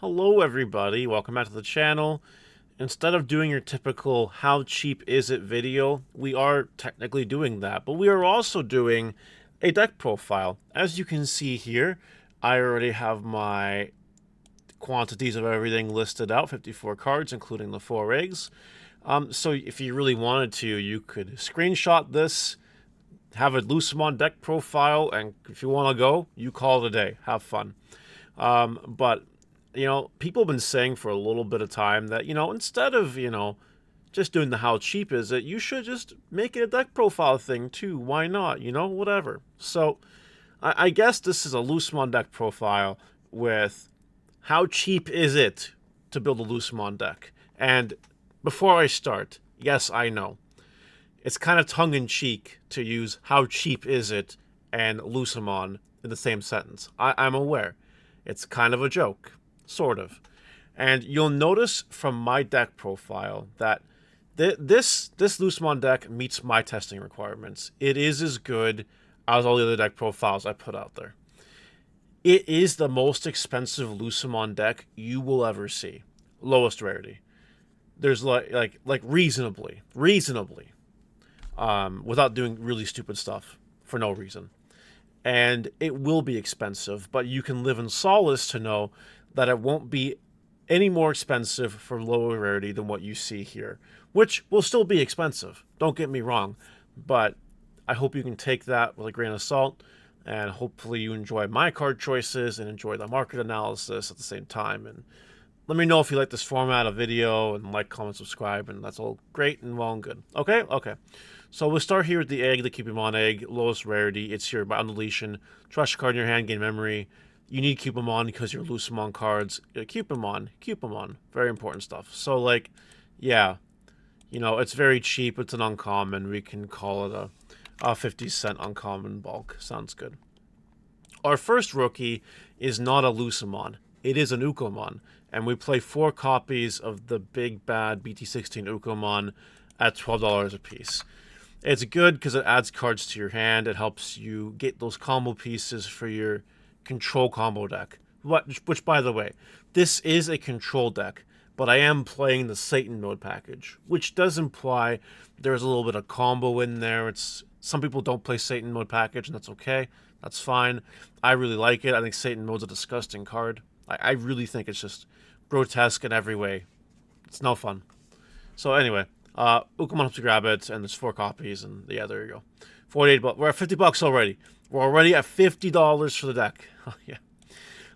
Hello everybody, welcome back to the channel. Instead of doing your typical how cheap is it video, we are technically doing that, but we are also doing a deck profile. As you can see here, I already have my quantities of everything listed out, 54 cards including the 4 eggs. So if you really wanted to, you could screenshot this, have a Lucemon deck profile, and if you want to go, you call it a day. Have fun. But people have been saying for a little bit of time that, instead of, just doing the how cheap is it, you should just make it a deck profile thing too. Why not? Whatever. So I guess this is a Lucemon deck profile with how cheap is it to build a Lucemon deck. And before I start, yes, I know. It's kind of tongue-in-cheek to use how cheap is it and Lucemon in the same sentence. I'm aware. It's kind of a joke. Sort of. And you'll notice from my deck profile that this Lucemon deck meets my testing requirements. It is as good as all the other deck profiles I put out there. It is the most expensive Lucemon deck you will ever see. Lowest rarity. There's like reasonably, without doing really stupid stuff for no reason. And it will be expensive, but you can live in solace to know that it won't be any more expensive for lower rarity than what you see here, which will still be expensive. Don't get me wrong, but I hope you can take that with a grain of salt, and hopefully you enjoy my card choices and enjoy the market analysis at the same time. And let me know if you like this format of video, and like, comment, subscribe, and that's all great and well and good. Okay? Okay. So we'll start here with the egg, the Cupidmon egg, lowest rarity. It's here by deletion. Trash a card in your hand, gain memory. You need Cupidmon because you're Lucemon cards. Cupidmon. Very important stuff. So, yeah. It's very cheap. It's an uncommon. We can call it a 50-cent uncommon bulk. Sounds good. Our first rookie is not a Lucemon. It is an Ukomon. And we play 4 copies of the big bad BT18 Ukomon at $12 a piece. It's good because it adds cards to your hand. It helps you get those combo pieces for your control combo deck. Which, by the way, this is a control deck, but I am playing the Satan mode package, which does imply there's a little bit of combo in there. Some people don't play Satan mode package, and that's okay. That's fine. I really like it. I think Satan mode's a disgusting card. I really think it's just grotesque in every way. It's no fun. So anyway, Ukomon helps you grab it, and there's 4 copies, and yeah, there you go. 48 bucks. We're at 50 bucks already. We're already at $50 for the deck. Oh, yeah.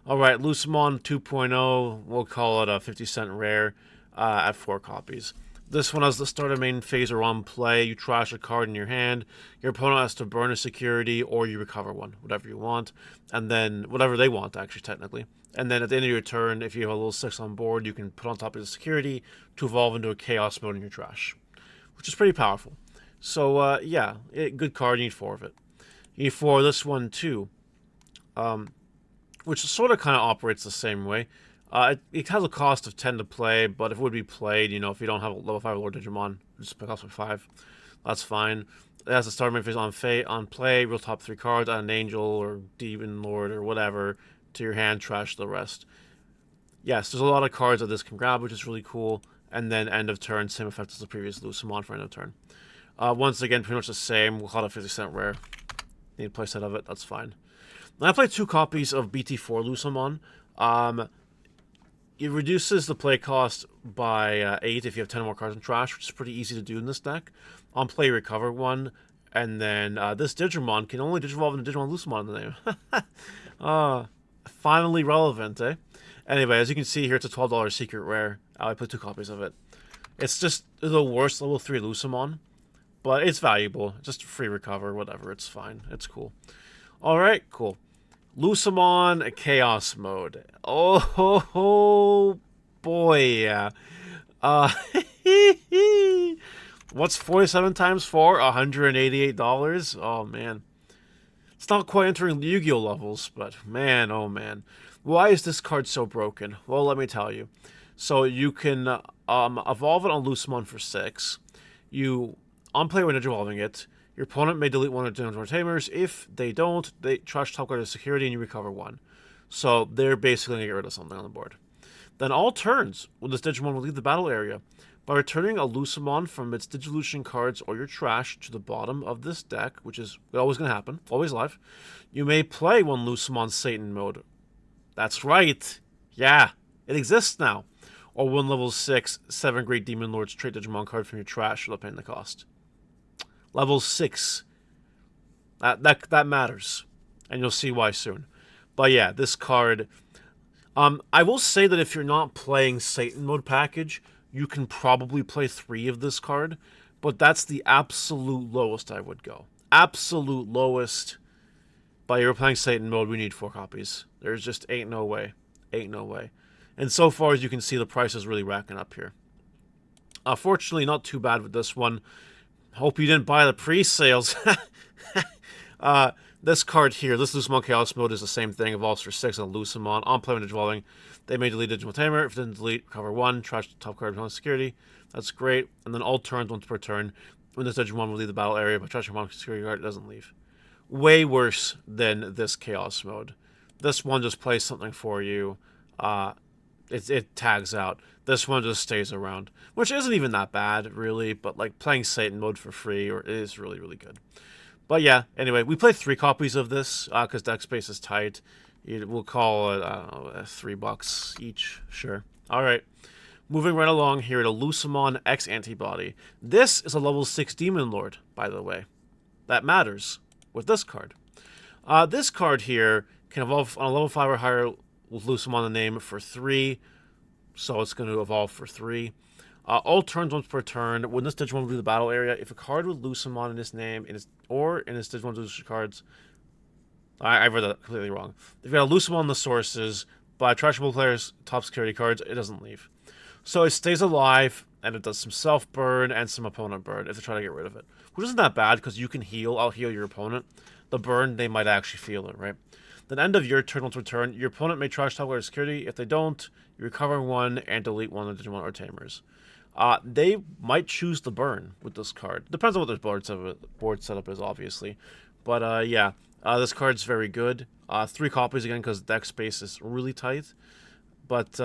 All right, Lucemon 2.0. We'll call it a 50-cent rare at 4 copies. This one has the start of main phase or on play. You trash a card in your hand. Your opponent has to burn a security, or you recover one, whatever you want. And then, whatever they want, actually, technically. And then at the end of your turn, if you have a little 6 on board, you can put on top of the security to evolve into a chaos mode in your trash, which is pretty powerful. So, yeah, good card. You need 4 of it. You need 4 of this one, too, which sort of kind of operates the same way. It has a cost of 10 to play, but if it would be played, if you don't have a level 5 Lord Digimon, just pick up with 5. That's fine. It has a start main phase on play, real top 3 cards, add an Angel or Demon Lord or whatever to your hand, trash the rest. Yes, there's a lot of cards that this can grab, which is really cool. And then end of turn, same effect as the previous Lucemon for end of turn. Once again, pretty much the same. We'll call it a 50-cent rare. Need a playset of it, that's fine. And I played 2 copies of BT4 Lucemon. It reduces the play cost by 8 if you have 10 more cards in trash, which is pretty easy to do in this deck. On play, recover 1. And then this Digimon can only Digivolve into Digimon Lucemon in the name. Finally relevant, eh? Anyway, as you can see here, it's a $12 secret rare. I put 2 copies of it. It's just the worst level 3 Lucemon, but it's valuable. Just free recover, whatever. It's fine. It's cool. All right, cool. Lucemon Chaos Mode. Oh boy, yeah. What's 47 times 4? $188. Oh man. It's not quite entering Yu-Gi-Oh levels, but man, oh man. Why is this card so broken? Well, let me tell you. So you can evolve it on Lucemon for 6. You, on play when evolving it, your opponent may delete 1 of the Tamers. If they don't, they trash top card as security and you recover 1. So they're basically going to get rid of something on the board. Then all turns, when this Digimon will leave the battle area, by returning a Lucemon from its Digivolution cards or your trash to the bottom of this deck, which is always going to happen, always live, you may play one Lucemon Satan mode. That's right. Yeah, it exists now. Or one level 6, 7 Great Demon Lords trait Digimon card from your trash without paying the cost. Level 6. That matters. And you'll see why soon. But yeah, this card... I will say that if you're not playing Satan mode package, you can probably play 3 of this card. But that's the absolute lowest I would go. Absolute lowest. But you're playing Satan mode, we need 4 copies. There's just ain't no way. Ain't no way. And so far as you can see, the price is really racking up here. Fortunately, not too bad with this one. Hope you didn't buy the pre-sales. This card here, this Lucemon Chaos Mode is the same thing. Evolves for 6 on Lucemon. On play when Digivolving, they may delete Digimon Tamer. If it didn't delete, recover 1. Trash the top card on security. That's great. And then all turns once per turn. When this Digimon will leave the battle area by trashing one security card, it doesn't leave. Way worse than this Chaos Mode. This one just plays something for you. It tags out. This one just stays around, which isn't even that bad, really. But like playing Satan mode for free is really, really good. But yeah, anyway, we play 3 copies of this because deck space is tight. We'll call it, I don't know, $3 each. Sure. All right. Moving right along here to Lucemon X Antibody. This is a level 6 Demon Lord, by the way. That matters with this card. This card here can evolve on a level 5 or higher with Lucemon the name for 3. So it's going to evolve for 3. All turns once per turn. When this Digimon will leave the battle area, if a card with Lucemon in its name or in its Digimon Digivolution cards, I read that completely wrong. If you got a Lucemon in the sources, by trashable players' top security cards, it doesn't leave. So it stays alive, and it does some self-burn and some opponent burn if they try to get rid of it. Which isn't that bad, because you can heal. I'll heal your opponent. The burn, they might actually feel it, right? Then end of your turn once per turn, your opponent may trash top player security. If they don't, you recover 1 and delete 1 of the Digimon or Tamers. They might choose the burn with this card. Depends on what their board setup is, obviously. But yeah, this card's very good. 3 copies again because deck space is really tight. But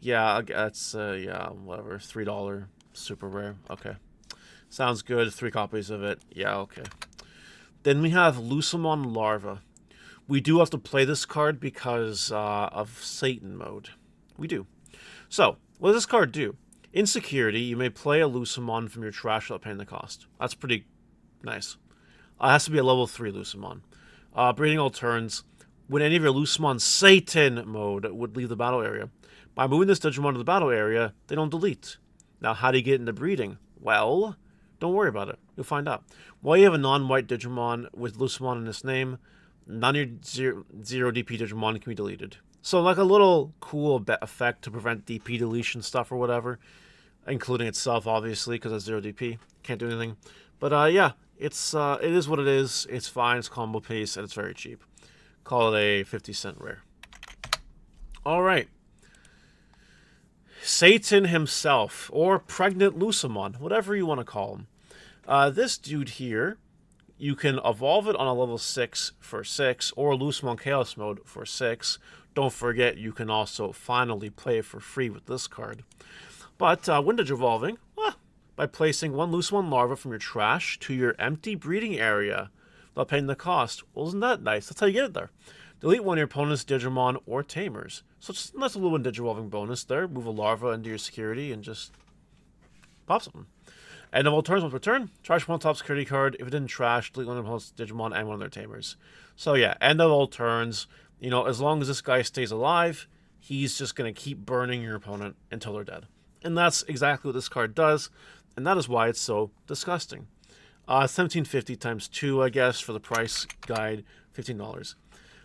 yeah, that's yeah, whatever, $3, super rare. Okay, sounds good. 3 copies of it. Yeah, okay. Then we have Lucemon Larva. We do have to play this card because of Satan mode. We do. So, what does this card do? In security, you may play a Lucemon from your trash without paying the cost. That's pretty nice. It has to be a level 3 Lucemon. Breeding all turns. When any of your Lucemon Satan mode would leave the battle area. By moving this Digimon to the battle area, they don't delete. Now, how do you get into breeding? Well, don't worry about it. You'll find out. While you have a non-white Digimon with Lucemon in its name, none of your 0 DP Digimon can be deleted. So like a little cool effect to prevent DP deletion stuff or whatever. Including itself, obviously, because it's 0 DP. Can't do anything. But yeah, it is what it is. It's fine. It's combo pace, and it's very cheap. Call it a 50-cent rare. All right. Satan himself, or Pregnant Lucemon, whatever you want to call him. This dude here, you can evolve it on a level 6 for 6, or Lucemon Chaos Mode for 6. Don't forget, you can also finally play it for free with this card. But when Digivolving, by placing 1 Lucemon Larva from your trash to your empty breeding area without paying the cost. Well, isn't that nice? That's how you get it there. Delete 1 of your opponent's Digimon or Tamers. So it's a nice little Digivolving bonus there. Move a Larva into your security and just pop something. End of all turns once per turn. Trash 1 top security card. If it didn't trash, delete 1 of opponent's Digimon and 1 of their Tamers. So yeah, end of all turns. You know, as long as this guy stays alive, he's just going to keep burning your opponent until they're dead. And that's exactly what this card does, and that is why it's so disgusting. 1750 times 2, I guess, for the price guide, $15.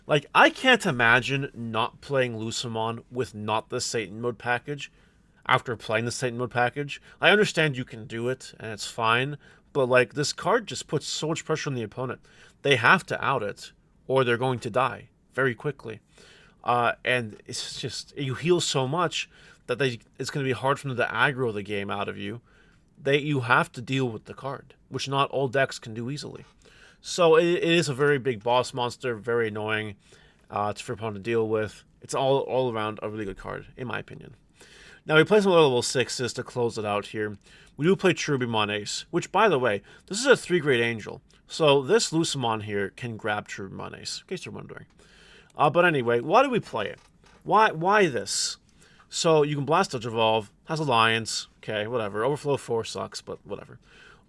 Like, I can't imagine not playing Lucemon with not the Satan mode package after playing the Satan mode package. I understand you can do it, and it's fine, but, like, this card just puts so much pressure on the opponent. They have to out it, or they're going to die very quickly. And it's just, you heal so much that it's going to be hard for them to aggro the game out of you. You have to deal with the card, which not all decks can do easily. So it is a very big boss monster, very annoying. It's for opponent to deal with. It's all around a really good card, in my opinion. Now we play some level 6s to close it out here. We do play Digimon Ace, which, by the way, this is a 3-grade angel. So this Lucemon here can grab Digimon Ace, in case you're wondering. But anyway, why do we play it? Why this? So you can Blast Digivolve, has Alliance, okay, whatever. Overflow 4 sucks, but whatever.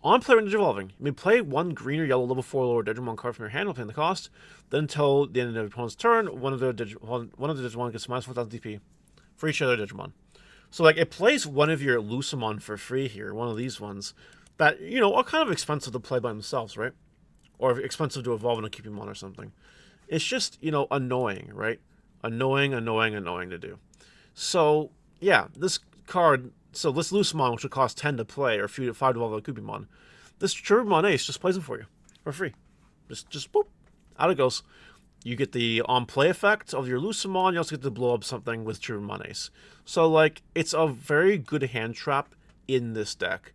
On play when Digivolving, you may play one green or yellow level 4 lower Digimon card from your hand while paying the cost. Then until the end of the opponent's turn, one of the Digimon gets minus 4,000 DP for each other Digimon. So like it plays one of your Lucemon for free here, one of these ones that, you know, are kind of expensive to play by themselves, right? Or expensive to evolve in a Cupimon or something. It's just, you know, annoying, right? Annoying to do. So, yeah, this card, so this Lucemon, which would cost 10 to play, or 5 to evolve a Cupimon, this Digimon Ace just plays it for you, for free. Just boop, out it goes. You get the on-play effect of your Lucemon, you also get to blow up something with Digimon Ace. So, like, it's a very good hand trap in this deck.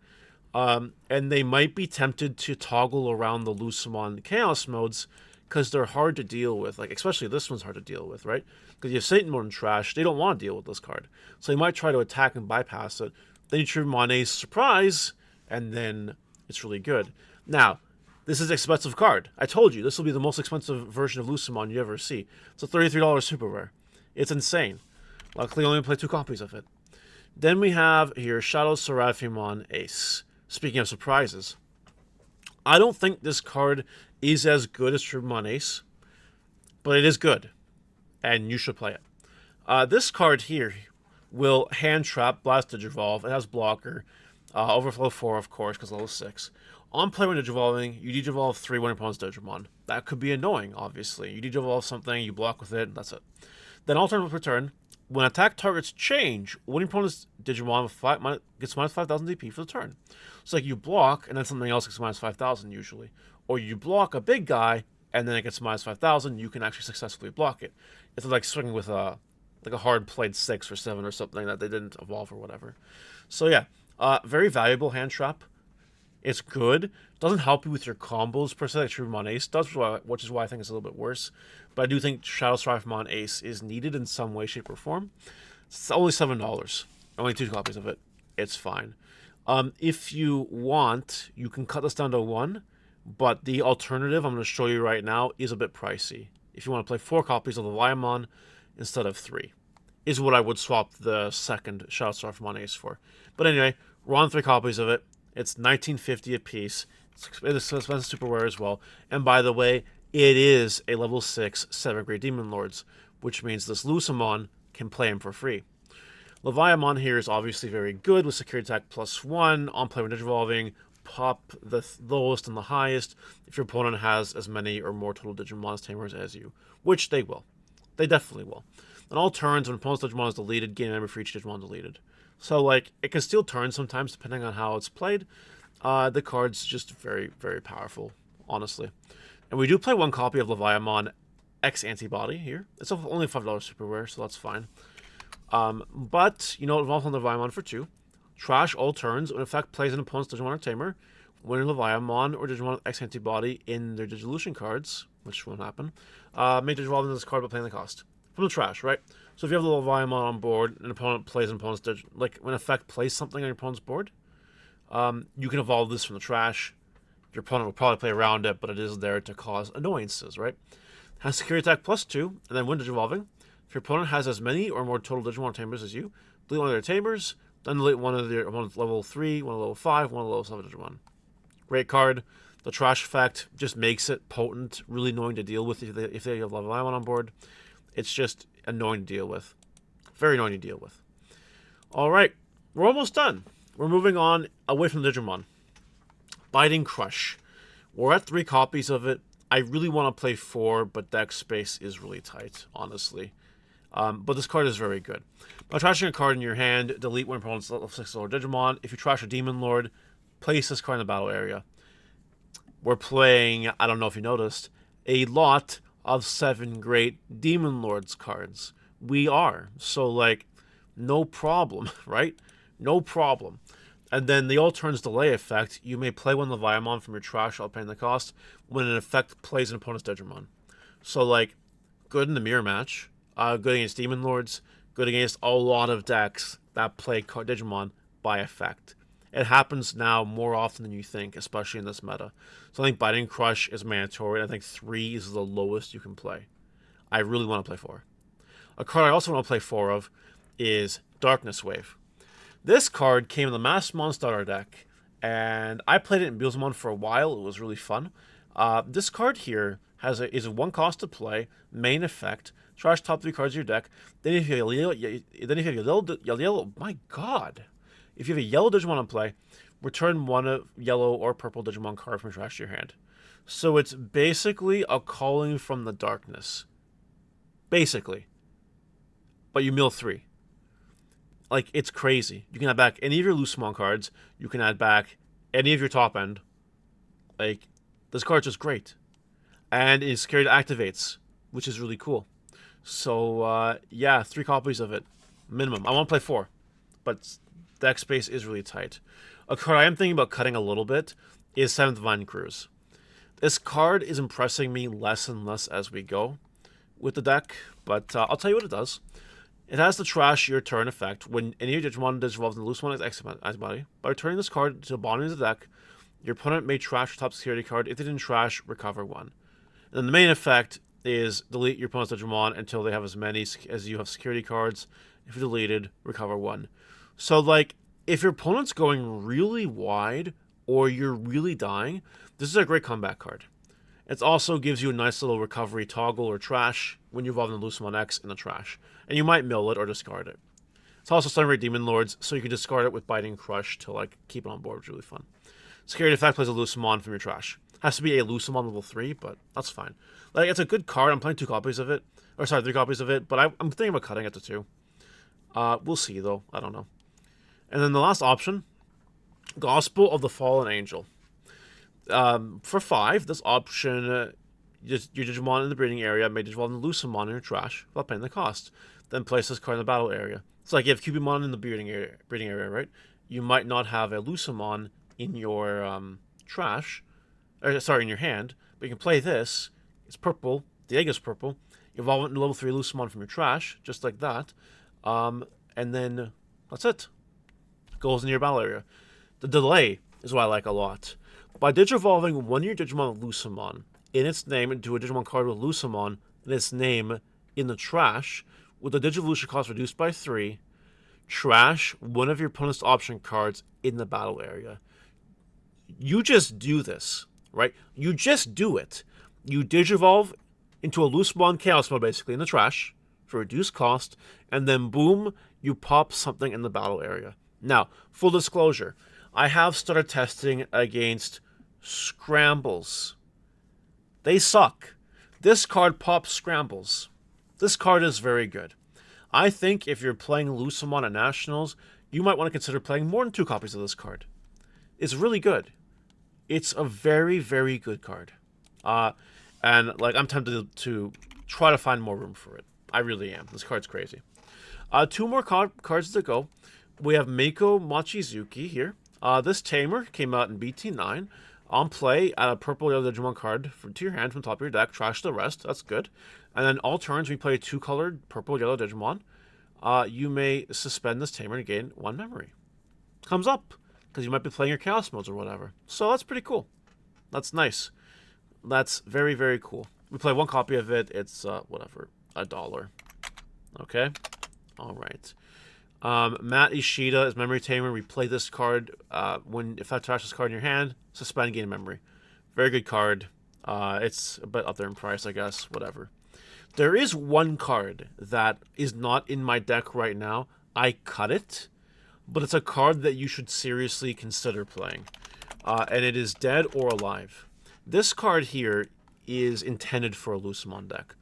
And they might be tempted to toggle around the Lucemon Chaos modes, because they're hard to deal with, like, especially this one's hard to deal with, right? Because you have Satan Mode and Trash, they don't want to deal with this card. So you might try to attack and bypass it. Then you Digimon Ace Surprise, and then it's really good. Now, this is an expensive card. I told you, this will be the most expensive version of Lucemon you ever see. It's a $33 super rare. It's insane. Luckily, I only play 2 copies of it. Then we have here Shadow Seraphimon Ace. Speaking of surprises, I don't think this card is as good as Digimon Ace, but it is good, and you should play it. This card here will hand trap, Blast Digivolve. It has blocker, Overflow 4, of course, because level 6. On play when Digivolving, you Digivolve 3 when your opponent's Digimon. That could be annoying, obviously. You Digivolve something, you block with it, that's it. Then alternate return. When attack targets change, when your opponent's Digimon gets minus 5,000 DP for the turn. So like you block, and then something else gets minus 5,000 usually. Or you block a big guy, and then it gets minus 5,000, you can actually successfully block it. It's like swinging with a hard played 6 or 7 or something that they didn't evolve or whatever. So yeah, very valuable hand trap. It's good. Doesn't help you with your combos per se, like Digimon Ace does, which is why I think it's a little bit worse. But I do think Shadow Seraphimon Ace is needed in some way, shape, or form. It's only $7. Only 2 copies of it. It's fine. If you want, you can cut this down to 1, but the alternative I'm going to show you right now is a bit pricey. If you want to play 4 copies of the Leviamon instead of 3, is what I would swap the second Shadow Seraphimon Ace for. But anyway, we're on 3 copies of it. It's $19.50 a piece. It's expensive super rare as well. And by the way, it is a level 6 7-grade Demon Lords, which means this Lucemon can play him for free. Leviamon here is obviously very good with security attack +1, on play when Digivolving, pop the lowest and the highest if your opponent has as many or more total Digimon Tamers as you, which they will. They definitely will. On all turns, when opponent's Digimon is deleted, gain memory for each Digimon deleted. So, like, it can steal turns sometimes depending on how it's played. The card's just very, very powerful, honestly. And we do play 1 copy of Leviamon X Antibody here. It's only $5 super rare, so that's fine. But, you know, evolve on Leviamon for 2. Trash all turns. In effect, plays an opponent's Digimon or Tamer. When Leviamon or Digimon X Antibody in their Digivolution cards, which won't happen, may Digivolve into this card by paying the cost. From the trash, right? So if you have the Leviamon on board, an opponent plays an opponent's like when effect plays something on your opponent's board, you can evolve this from the trash. Your opponent will probably play around it, but it is there to cause annoyances, right? Has security attack +2, and then when Digivolving, if your opponent has as many or more total Digimon Tamers as you, delete one of their Tamers, then delete one of their opponent's level 3, one of level 5, one of level 7 Digimon. Great card. The trash effect just makes it potent, really annoying to deal with if they have Leviamon on board. It's just annoying to deal with. Very annoying to deal with. Alright, we're almost done. We're moving on away from the Digimon. Biting Crush. We're at 3 copies of it. I really want to play 4, but deck space is really tight, honestly. But this card is very good. By trashing a card in your hand, delete one opponent's level 6 or Digimon. If you trash a Demon Lord, place this card in the battle area. We're playing, I don't know if you noticed, a lot of 7 great Demon Lords cards. We are. So, like, no problem, right? No problem. And then the all turns delay effect, you may play one Leviamon from your trash while paying the cost when an effect plays an opponent's Digimon. So, like, good in the mirror match, good against Demon Lords, good against a lot of decks that play Digimon by effect. It happens now more often than you think, especially in this meta. So I think Biting Crush is mandatory, and I think 3 is the lowest you can play. I really want to play 4. A card I also want to play 4 of is Darkness Wave. This card came in the Lucemon starter deck, and I played it in Lucemon for a while. It was really fun. This card here is a 1 cost to play, main effect, trash top 3 cards of your deck. Then if you have a yellow, my god. If you have a yellow Digimon in play, return 1 yellow or purple Digimon card from your trash to your hand. So it's basically a Calling from the Darkness. Basically. But you mill 3. Like, it's crazy. You can add back any of your Lucemon cards. You can add back any of your top end. Like, this card's just great. And it's carried activates, which is really cool. So, yeah, 3 copies of it. Minimum. I want to play 4. But deck space is really tight. A card I am thinking about cutting a little bit is 7th Vine Cruise. This card is impressing me less and less as we go with the deck, but I'll tell you what it does. It has the trash your turn effect. When any of your Digimon is involved in the Lucemon X Antibody, by returning this card to the bottom of the deck, your opponent may trash your top security card. If they didn't trash, recover 1. And then the main effect is delete your opponent's Digimon until they have as many as you have security cards. If you're deleted, recover 1. So, like, if your opponent's going really wide or you're really dying, this is a great comeback card. It also gives you a nice little recovery toggle or trash when you evolve in the Lucemon X in the trash. And you might mill it or discard it. It's also Sunray Demon Lords, so you can discard it with Biting Crush to, like, keep it on board, which is really fun. Security effect plays a Lucemon from your trash. Has to be a Lucemon level 3, but that's fine. Like, it's a good card. I'm playing 2 copies of it. Or, sorry, 3 copies of it, but I'm thinking about cutting it to 2. We'll see, though. I don't know. And then the last option, Gospel of the Fallen Angel. For 5, this option, your Digimon in the breeding area may evolve in the Lucemon in your trash without paying the cost. Then place this card in the battle area. It's like you have Cubimon in the breeding area, right? You might not have a Lucemon in your trash, in your hand, but you can play this. It's purple. The egg is purple. You evolve it into level 3 Lucemon from your trash, just like that. And then that's it. Goes into your battle area. The delay is what I like a lot. By digivolving 1 of your Digimon Lucemon in its name into a Digimon card with Lucemon in its name in the trash, with the Digivolution cost reduced by 3, trash 1 of your opponent's option cards in the battle area. You just do this, right? You just do it. You Digivolve into a Lucemon Chaos Mode, basically, in the trash for reduced cost, and then boom, you pop something in the battle area. Now, full disclosure, I have started testing against Scrambles. They suck. This card pops Scrambles. This card is very good. I think if you're playing Lucemon at Nationals, you might want to consider playing more than 2 copies of this card. It's really good. It's a very, very good card. And like I'm tempted to try to find more room for it. I really am. This card's crazy. 2 more cards to go. We have Mako Mochizuki here. This Tamer came out in BT9. On play, add a purple yellow Digimon card to your hand from the top of your deck. Trash the rest. That's good. And then all turns, we play a 2-colored purple yellow Digimon. You may suspend this Tamer and gain 1 memory. Comes up, because you might be playing your Chaos Modes or whatever. So that's pretty cool. That's nice. That's very, very cool. We play 1 copy of it. It's, whatever, $1. Okay? All right. Matt Ishida is Memory Tamer. We play this card if that trash this card in your hand, suspend, gain memory. Very good card. It's a bit up there in price, I guess. Whatever. There is 1 card that is not in my deck right now. I cut it, but it's a card that you should seriously consider playing. And it is Dead or Alive. This card here is intended for a Lucemon deck.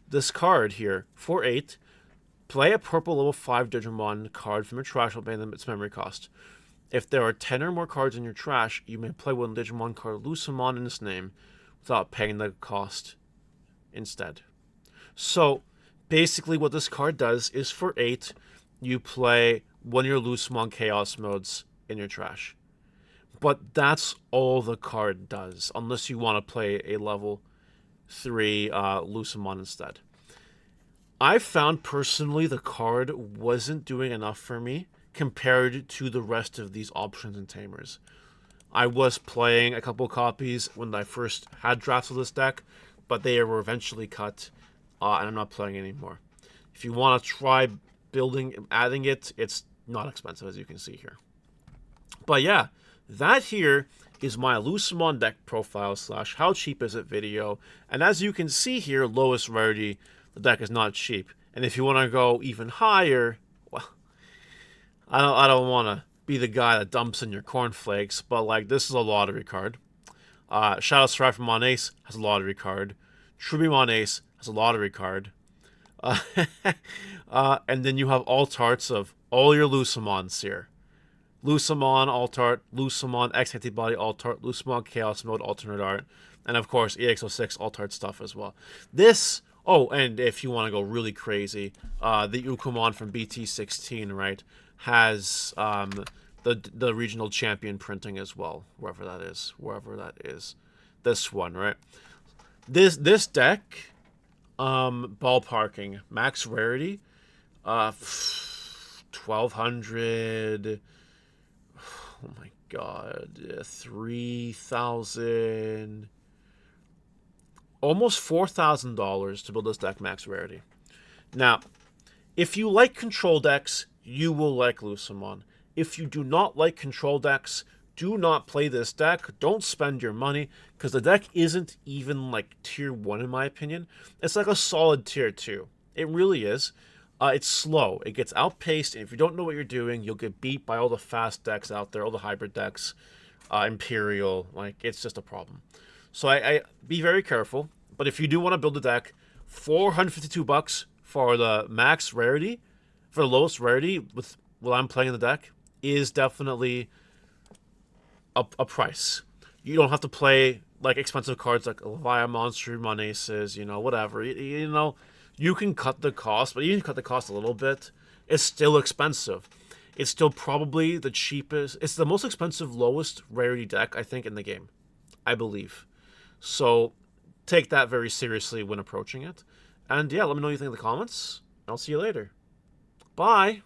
This card here, for 8, play a purple level 5 Digimon card from your trash while paying them its memory cost. If there are 10 or more cards in your trash, you may play 1 Digimon card Lucemon in its name without paying the cost instead. So, basically what this card does is for 8, you play 1 of your Lucemon Chaos Modes in your trash. But that's all the card does, unless you want to play a level 3 Lucemon instead. I found personally the card wasn't doing enough for me compared to the rest of these options and tamers. I was playing a couple copies when I first had drafts of this deck, but they were eventually cut, and I'm not playing anymore. If you want to try adding it, it's not expensive, as you can see here. But yeah, that here is my Lucemon deck profile / how cheap is it video. And as you can see here, lowest rarity, the deck is not cheap. And if you want to go even higher, well, I don't want to be the guy that dumps in your cornflakes, but like, this is a lottery card. Shadow Leviamon Ace has a lottery card. Digimon Ace has a lottery card. And then you have alt arts of all your Lucemons here. Lucemon alt art, Lucemon X Antibody alt art, Lucemon Chaos Mode alternate art, and of course EX06 alt art stuff as well. This, oh, and if you want to go really crazy, the Lucemon from BT18, right, has the regional champion printing as well, wherever that is. This one, right? This deck, ballparking, max rarity, 1200. Oh my god, 3,000, almost $4,000 to build this deck max rarity. Now, if you like control decks, you will like Lucemon. If you do not like control decks, do not play this deck. Don't spend your money, because the deck isn't even like tier 1 in my opinion. It's like a solid tier 2. It really is. It's slow. It gets outpaced, and if you don't know what you're doing, you'll get beat by all the fast decks out there, all the hybrid decks, Imperial. Like, it's just a problem. So I be very careful. But if you do want to build a deck, $452 for the max rarity, for the lowest rarity with while I'm playing the deck, is definitely a price. You don't have to play like expensive cards like Leviamon, Digimon Aces, whatever. You can cut the cost, but even cut the cost a little bit, it's still expensive. It's still probably the cheapest. It's the most expensive, lowest rarity deck, I think, in the game, I believe. So take that very seriously when approaching it. And yeah, let me know what you think in the comments. I'll see you later. Bye!